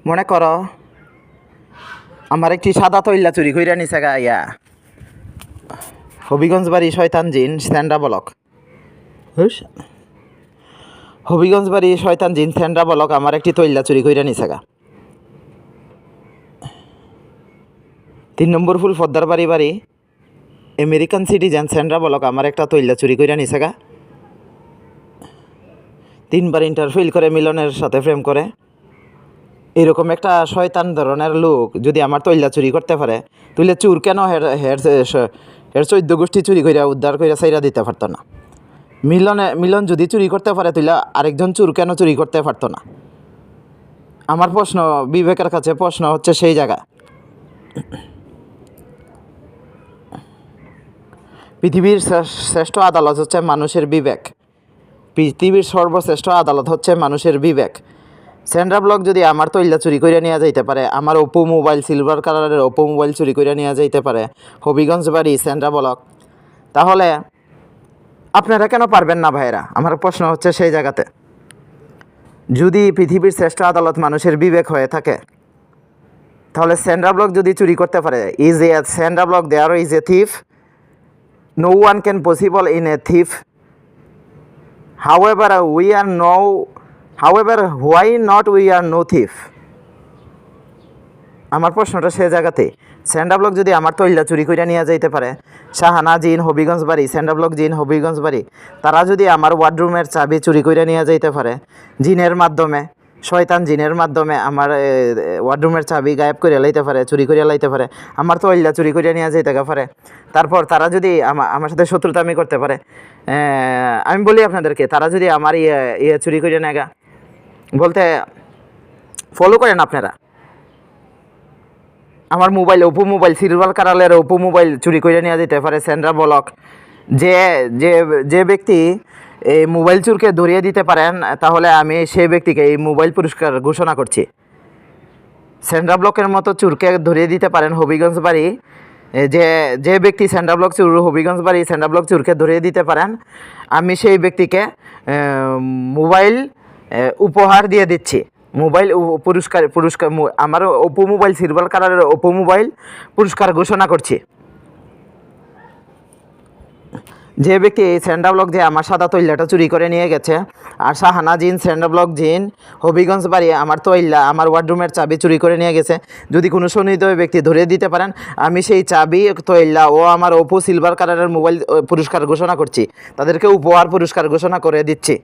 মনে করো আমার একটি সাদা তৈলা চুরি কইরা নিছে গা হবিগঞ্জ বাড়ি শয়তান জিন স্যান্ডা বলক। হবিগঞ্জ বাড়ি শয়তান জিন স্যান্ডা বলক আমার একটি তৈলা চুরি কইরা নিছে গা। 3 নম্বর ফুল ফদ্দার বাড়ি আমেরিকান সিটিজেন স্যান্ডা বলক আমার একটা তৈলা চুরি কইরা নিছে গা। 3বার ইন্টারফেল করে মিলনের সাথে প্রেম করে। এরকম একটা শয়তান ধরনের লোক যদি আমার তৈলা চুরি করতে পারে তুইলে চুর কেন হের 14 গোষ্ঠী চুরি কইরা উদ্ধার কইরা সাইরা দিতে পারতো না। মিলন যদি চুরি করতে পারে তুইলে আরেকজন চুর কেন চুরি করতে পারতো না। আমার প্রশ্ন, বিবেকের কাছে প্রশ্ন হচ্ছে সেই জায়গা। পৃথিবীর শ্রেষ্ঠ আদালত হচ্ছে মানুষের বিবেক। পৃথিবীর সর্বশ্রেষ্ঠ আদালত হচ্ছে মানুষের বিবেক। স্যান্ড্রা ব্লক যদি আমার তৈলা চুরি করে নিয়ে যাইতে পারে, আমার ওপো মোবাইল সিলভার কালারের ওপো মোবাইল চুরি করে নিয়ে যাইতে পারে হবিগঞ্জ বাড়ি স্যান্ড্রা ব্লক, তাহলে আপনারা কেন পারবেন না ভাইরা? আমার প্রশ্ন হচ্ছে সেই জায়গাতে। যদি পৃথিবীর শ্রেষ্ঠ আদালত মানুষের বিবেক হয়ে থাকে তাহলে স্যান্ড্রা ব্লক যদি চুরি করতে পারে, is a Sandra Bullock there is a thief? No one can possible in a thief. However, why not we are no thief? আমার প্রশ্নটা সে জায়গাতে। স্যান্ডা ব্লক যদি আমার তৈলা চুরি করে নিয়ে যাইতে পারে, শাহানা জিন হবিগঞ্জ বাড়ি, স্যান্ডা ব্লক জিন হবিগঞ্জ বাড়ি, তারা যদি আমার ওয়ার্ডরুমের চাবি চুরি করে নিয়ে যাইতে পারে জিনের মাধ্যমে, শয়তান জিনের মাধ্যমে আমার ওয়ার্ডরুমের চাবি গায়েব করে লাইতে পারে, চুরি করে লাইতে পারে, আমার তৈলা চুরি করে নিয়ে যাইতে পারে, তারপর তারা যদি আমার সাথে শত্রুতামি করতে পারে, আমি বলি আপনাদেরকে, তারা যদি আমার ইয়ে চুরি করে নেগা বলতে ফলো করেন আপনারা। আমার মোবাইল ওপো মোবাইল সিলভার কালারের ওপো মোবাইল চুরি করে নিয়ে যেতে পারে স্যান্ড্রা ব্লক। যে ব্যক্তি এই মোবাইল চুরকে ধরিয়ে দিতে পারেন, তাহলে আমি সেই ব্যক্তিকে এই মোবাইল পুরস্কার ঘোষণা করছি। স্যান্ড্রা ব্লকের মতো চুরকে ধরিয়ে দিতে পারেন হবিগঞ্জ বাড়ি, যে ব্যক্তি স্যান্ড্রা ব্লক চুর হবিগঞ্জ বাড়ি স্যান্ড্রা ব্লক চুরকে ধরিয়ে দিতে পারেন, আমি সেই ব্যক্তিকে মোবাইল উপহার দিয়ে দিচ্ছি। মোবাইল পুরস্কার আমার ওপো মোবাইল সিলভার কালারের ওপো মোবাইল পুরস্কার ঘোষণা করছি। যে ব্যক্তি এই স্যান্ডা ব্লক যে আমার সাদা তৈলাটা চুরি করে নিয়ে গেছে, আর শাহানা জিন স্যান্ডা ব্লক জিন হবিগঞ্জ বাড়ি আমার তৈলা আমার ওয়ার্ডরুমের চাবি চুরি করে নিয়ে গেছে, যদি কোনো সন্নিহিত ব্যক্তি ধরে দিতে পারেন, আমি সেই চাবি তৈলা ও আমার ওপো সিলভার কালারের মোবাইল পুরস্কার ঘোষণা করছি, তাদেরকে উপহার পুরস্কার ঘোষণা করে দিচ্ছি।